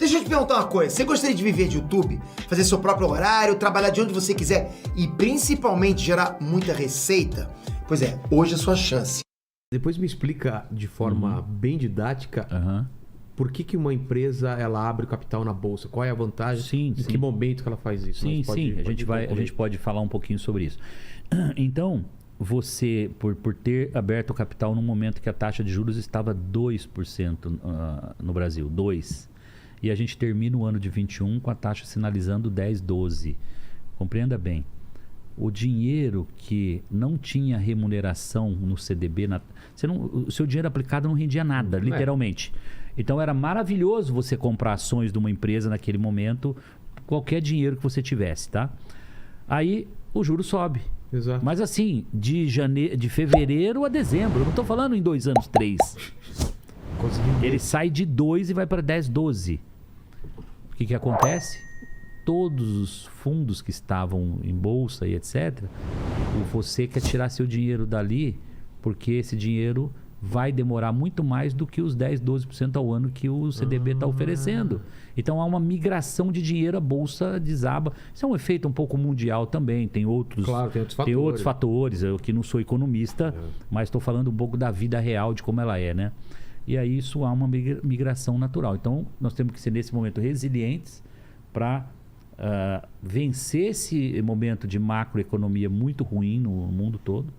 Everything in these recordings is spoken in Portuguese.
Deixa eu te perguntar uma coisa. Você gostaria de viver de YouTube? Fazer seu próprio horário, trabalhar de onde você quiser e principalmente gerar muita receita? Pois é, hoje é a sua chance. Depois me explica de forma bem didática por que uma empresa ela abre o capital na bolsa. Qual é a vantagem? Em que momento que ela faz isso? Sim, a gente pode falar um pouquinho sobre isso. Então, você, por ter aberto o capital num momento que a taxa de juros estava 2% no Brasil, 2%. E a gente termina o ano de 21 com a taxa sinalizando 10, 12. Compreenda bem. O dinheiro que não tinha remuneração no CDB, o seu dinheiro aplicado não rendia nada, literalmente. Então era maravilhoso você comprar ações de uma empresa naquele momento, qualquer dinheiro que você tivesse, tá? Aí o juro sobe. Exato. Mas assim, de fevereiro a dezembro, eu não estou falando em 2 anos, 3. Ele sai de 2 e vai para 10, 12. O que acontece? Todos os fundos que estavam em bolsa e etc., você quer tirar seu dinheiro dali, porque esse dinheiro vai demorar muito mais do que os 10, 12% ao ano que o CDB está oferecendo. Então há uma migração de dinheiro, a bolsa desaba. Isso é um efeito um pouco mundial também. Tem outros fatores. Eu que não sou economista, mas estou falando um pouco da vida real, de como ela é, né? E aí isso há uma migração natural. Então nós temos que ser nesse momento resilientes para vencer esse momento de macroeconomia muito ruim no mundo todo,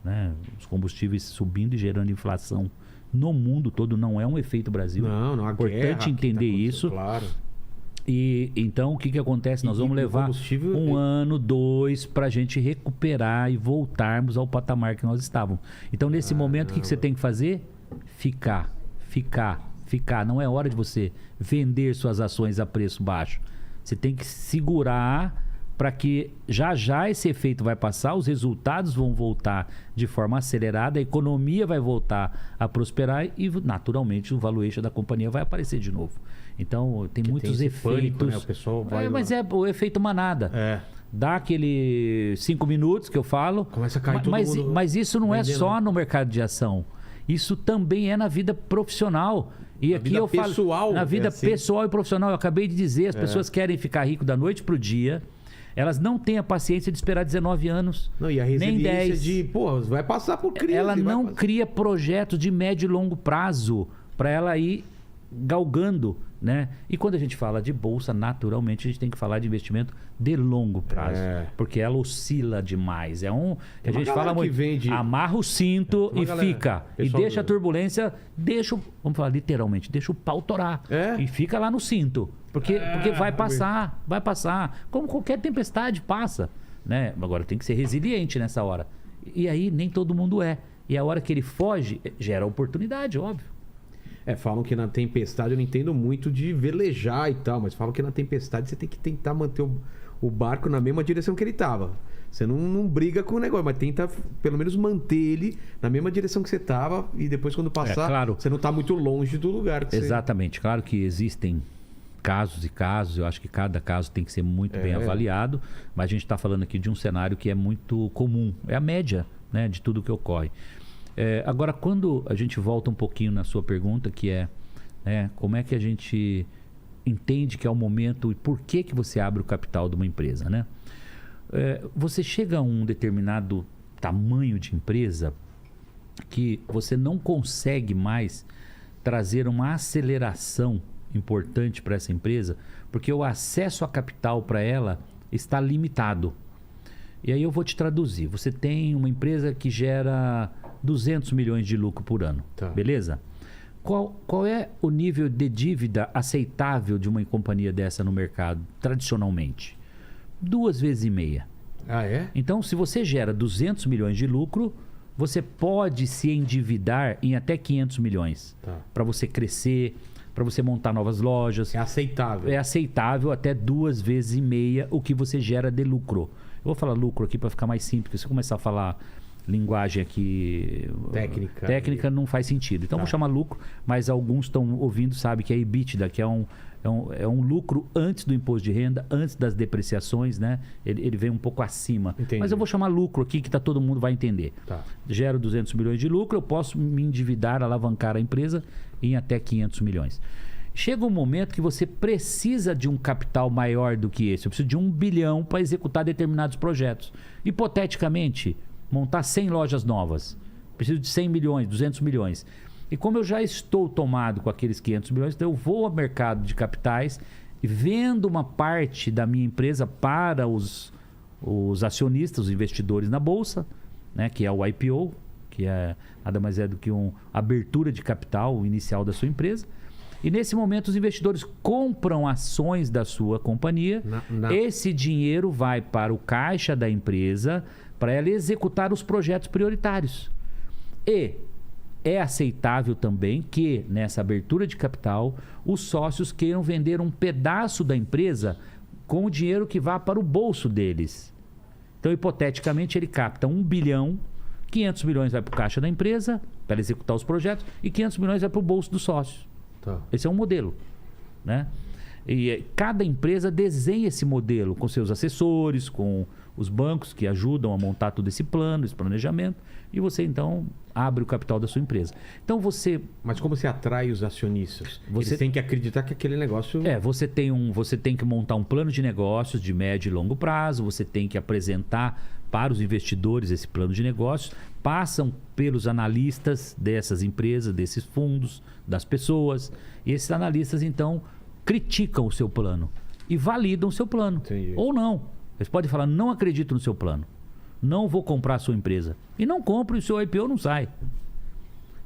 né? Os combustíveis subindo e gerando inflação no mundo todo, não é um efeito Brasil. Não há importante entender isso. Claro. E então o que acontece? Nós vamos levar 1 ano, 2 para a gente recuperar e voltarmos ao patamar que nós estávamos. Então nesse momento o que você tem que fazer? Ficar. Não é hora de você vender suas ações a preço baixo. Você tem que segurar para que já esse efeito vai passar, os resultados vão voltar de forma acelerada, a economia vai voltar a prosperar e naturalmente o valuation da companhia vai aparecer de novo. Então tem muitos efeitos. Pânico, né? O pessoal vai mas é o efeito manada. Dá aquele 5 minutos que eu falo. Começa a cair todo mundo. Mas isso não é só no mercado de ação. Isso também é na vida profissional. E aqui eu falo na vida pessoal e profissional. Eu acabei de dizer, as pessoas querem ficar rico da noite pro dia. Elas não têm a paciência de esperar 19 anos, e a nem 10. Vai passar por crise. Ela não cria projetos de médio e longo prazo para ela ir galgando, né? E quando a gente fala de bolsa, naturalmente a gente tem que falar de investimento de longo prazo, porque ela oscila demais. A gente fala muito, amarra o cinto e fica, e deixa a turbulência, vamos falar literalmente, deixa o pau torar e fica lá no cinto, porque vai passar, como qualquer tempestade passa, né? Agora tem que ser resiliente nessa hora. E aí nem todo mundo é. E a hora que ele foge, gera oportunidade, óbvio. Falam que na tempestade, eu não entendo muito de velejar e tal, mas falam que na tempestade você tem que tentar manter o barco na mesma direção que ele estava. Você não briga com o negócio, mas tenta pelo menos manter ele na mesma direção que você estava e depois quando passar, você não está muito longe do lugar. Exatamente. Claro que existem casos e casos, eu acho que cada caso tem que ser muito bem avaliado, mas a gente está falando aqui de um cenário que é muito comum, é a média, né, de tudo que ocorre. Agora, quando a gente volta um pouquinho na sua pergunta, que é como é que a gente entende que é o momento e por que você abre o capital de uma empresa, né? Você chega a um determinado tamanho de empresa que você não consegue mais trazer uma aceleração importante para essa empresa, porque o acesso a capital para ela está limitado. E aí eu vou te traduzir. Você tem uma empresa que gera 200 milhões de lucro por ano, beleza? Qual é o nível de dívida aceitável de uma companhia dessa no mercado, tradicionalmente? 2,5 vezes. Então, se você gera 200 milhões de lucro, você pode se endividar em até 500 milhões para você crescer, para você montar novas lojas. É aceitável. É aceitável até 2,5 vezes o que você gera de lucro. Eu vou falar lucro aqui para ficar mais simples, porque se eu começar a falar linguagem aqui técnica não faz sentido. Então vou chamar lucro, mas alguns estão ouvindo, sabe que é EBITDA, que é um lucro antes do imposto de renda, antes das depreciações, né? Ele vem um pouco acima. Entendi. Mas eu vou chamar lucro aqui, que todo mundo vai entender. Gero 200 milhões de lucro, eu posso me endividar, alavancar a empresa em até 500 milhões. Chega um momento que você precisa de um capital maior do que esse. Eu preciso de 1 bilhão para executar determinados projetos. Hipoteticamente, montar 100 lojas novas. Preciso de 100 milhões, 200 milhões. E como eu já estou tomado com aqueles 500 milhões, então eu vou ao mercado de capitais e vendo uma parte da minha empresa para os acionistas, os investidores na bolsa, né, que é o IPO, que é nada mais é do que uma abertura de capital inicial da sua empresa. E nesse momento os investidores compram ações da sua companhia. Esse dinheiro vai para o caixa da empresa para ela executar os projetos prioritários. E é aceitável também que nessa abertura de capital os sócios queiram vender um pedaço da empresa com o dinheiro que vá para o bolso deles. Então, hipoteticamente, ele capta 1 bilhão, 500 milhões vai para o caixa da empresa para executar os projetos e 500 milhões vai para o bolso dos sócios. Tá. Esse é um modelo, né? E cada empresa desenha esse modelo com seus assessores, com os bancos que ajudam a montar todo esse plano, esse planejamento, e você então abre o capital da sua empresa. Então você... Mas como você atrai os acionistas? Você tem que acreditar que aquele negócio... Você tem que montar um plano de negócios de médio e longo prazo, você tem que apresentar para os investidores esse plano de negócios, passam pelos analistas dessas empresas, desses fundos, das pessoas, e esses analistas então criticam o seu plano e validam o seu plano. Entendi. Ou não. Eles podem falar, não acredito no seu plano, não vou comprar a sua empresa. E não compram e o seu IPO não sai.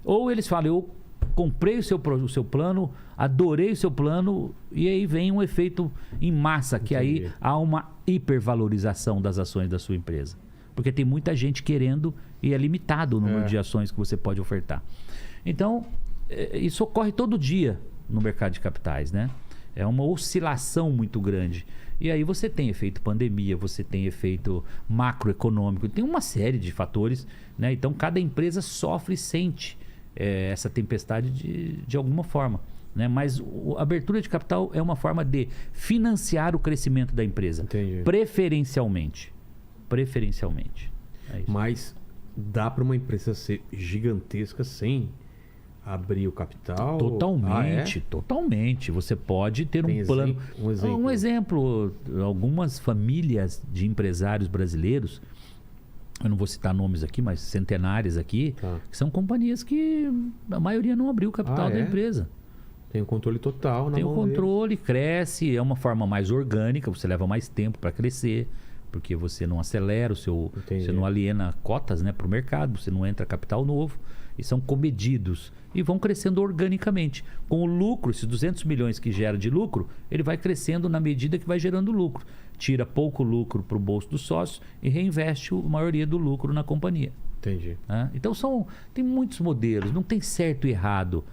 Ou eles falam, eu comprei o seu plano, adorei o seu plano, e aí vem um efeito em massa, que aí há uma hipervalorização das ações da sua empresa. Porque tem muita gente querendo e é limitado o número de ações que você pode ofertar. Então, isso ocorre todo dia no mercado de capitais, né? É uma oscilação muito grande. E aí você tem efeito pandemia, você tem efeito macroeconômico, tem uma série de fatores, né? Então cada empresa sofre e sente essa tempestade de alguma forma, né? Mas a abertura de capital é uma forma de financiar o crescimento da empresa. Entendi. Preferencialmente. É isso. Mas dá para uma empresa ser gigantesca sem abrir o capital? Totalmente. Você pode ter um plano. Um exemplo, algumas famílias de empresários brasileiros, eu não vou citar nomes aqui, mas centenárias aqui, que são companhias que a maioria não abriu o capital da empresa. Tem o controle total na mão. Tem o controle, cresce, é uma forma mais orgânica, você leva mais tempo para crescer, porque você não acelera você não aliena cotas, né, para o mercado, você não entra capital novo, e são comedidos e vão crescendo organicamente. Com o lucro, esses 200 milhões que gera de lucro, ele vai crescendo na medida que vai gerando lucro. Tira pouco lucro para o bolso dos sócios e reinveste a maioria do lucro na companhia. Entendi. Então tem muitos modelos, não tem certo e errado.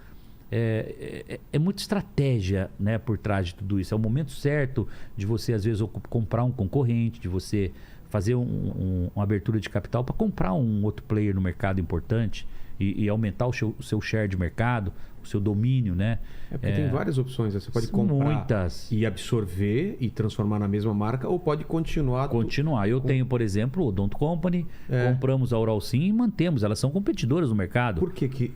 É muita estratégia, né, por trás de tudo isso. É o momento certo de você, às vezes, comprar um concorrente, de você fazer uma abertura de capital para comprar um outro player no mercado importante e aumentar o seu share de mercado, o seu domínio, né? Porque tem várias opções. Você pode comprar e absorver e transformar na mesma marca, ou pode continuar... Eu tenho, por exemplo, o Odonto Company, compramos a Oral Sim e mantemos. Elas são competidoras no mercado. Por que...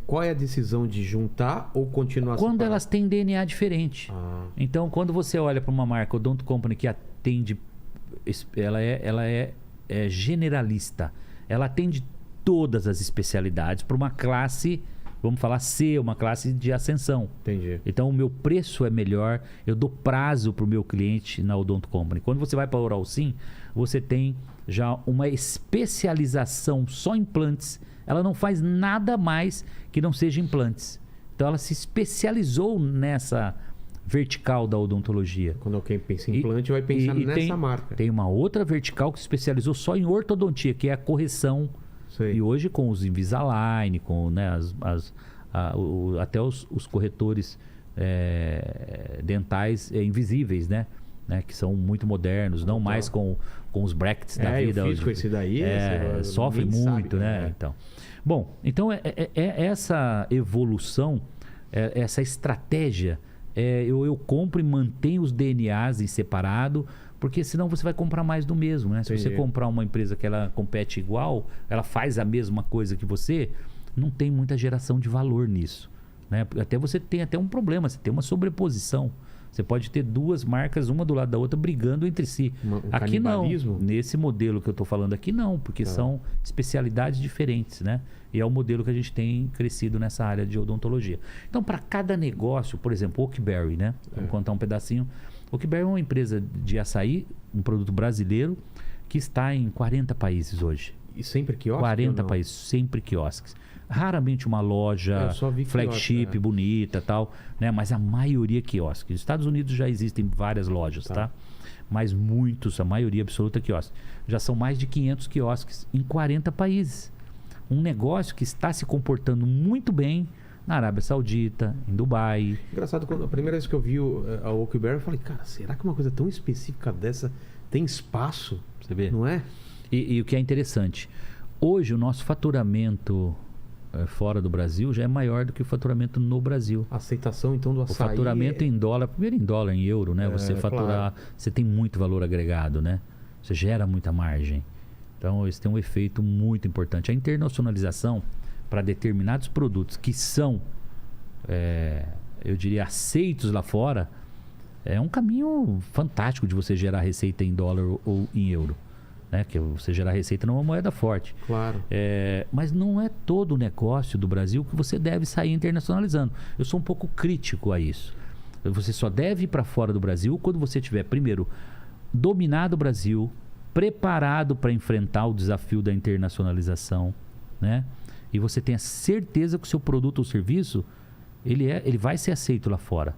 Qual é a decisão de juntar ou continuar quando separado? Elas têm DNA diferente. Então, quando você olha para uma marca, o Odonto Company, que atende... Ela é generalista. Ela atende todas as especialidades para uma classe, vamos falar C, uma classe de ascensão. Entendi. Então, o meu preço é melhor, eu dou prazo para o meu cliente na Odonto Company. Quando você vai para a Oral Sim, você tem já uma especialização só em implantes. Ela não faz nada mais que não seja implantes. Então, ela se especializou nessa vertical da odontologia. Quando alguém pensa em implante, vai pensar nessa marca. Tem uma outra vertical que se especializou só em ortodontia, que é a correção. Sei. E hoje com os Invisalign, com, né, até os corretores dentais invisíveis, né? Que são muito modernos, não mais com os brackets da vida. Eu fiz com esse daí. Sofre muito, né? Então, bom, então essa evolução, essa estratégia, eu compro e mantenho os DNAs em separado, porque senão você vai comprar mais do mesmo, né? Se você comprar uma empresa que ela compete igual, ela faz a mesma coisa que você, não tem muita geração de valor nisso. né? Até você tem até um problema, você tem uma sobreposição. Você pode ter duas marcas, uma do lado da outra, brigando entre si. Aqui não. Canibalismo? Nesse modelo que eu estou falando aqui, não. Porque são especialidades diferentes, né? E é o modelo que a gente tem crescido nessa área de odontologia. Então, para cada negócio, por exemplo, Oakberry, né? Vamos contar um pedacinho. Oakberry é uma empresa de açaí, um produto brasileiro, que está em 40 países hoje. E sempre quiosque? 40 ou não? países, sempre quiosques. Raramente uma loja Eu só vi flagship, quiosque, bonita e tal, né? Mas a maioria quiosque. Nos Estados Unidos já existem várias lojas, tá? Mas muitos, a maioria absoluta quiosque. Já são mais de 500 quiosques em 40 países. Um negócio que está se comportando muito bem na Arábia Saudita, em Dubai. Engraçado, quando a primeira vez que eu vi a Oakberry, eu falei, cara, será que uma coisa tão específica dessa tem espaço? Você vê? Não é? E o que é interessante, hoje o nosso faturamento fora do Brasil já é maior do que o faturamento no Brasil. A aceitação, então, do O açaí... faturamento em dólar, primeiro em dólar, em euro, né? Você faturar, claro. você tem muito valor agregado, né? Você gera muita margem. Então, isso tem um efeito muito importante. A internacionalização para determinados produtos que são, eu diria, aceitos lá fora, é um caminho fantástico de você gerar receita em dólar ou em euro. Né? Que você gerar receita numa moeda forte. Claro. Mas não é todo o negócio do Brasil que você deve sair internacionalizando. Eu sou um pouco crítico a isso. Você só deve ir para fora do Brasil quando você tiver, primeiro, dominado o Brasil, preparado para enfrentar o desafio da internacionalização, né? E você tenha certeza que o seu produto ou serviço ele vai ser aceito lá fora.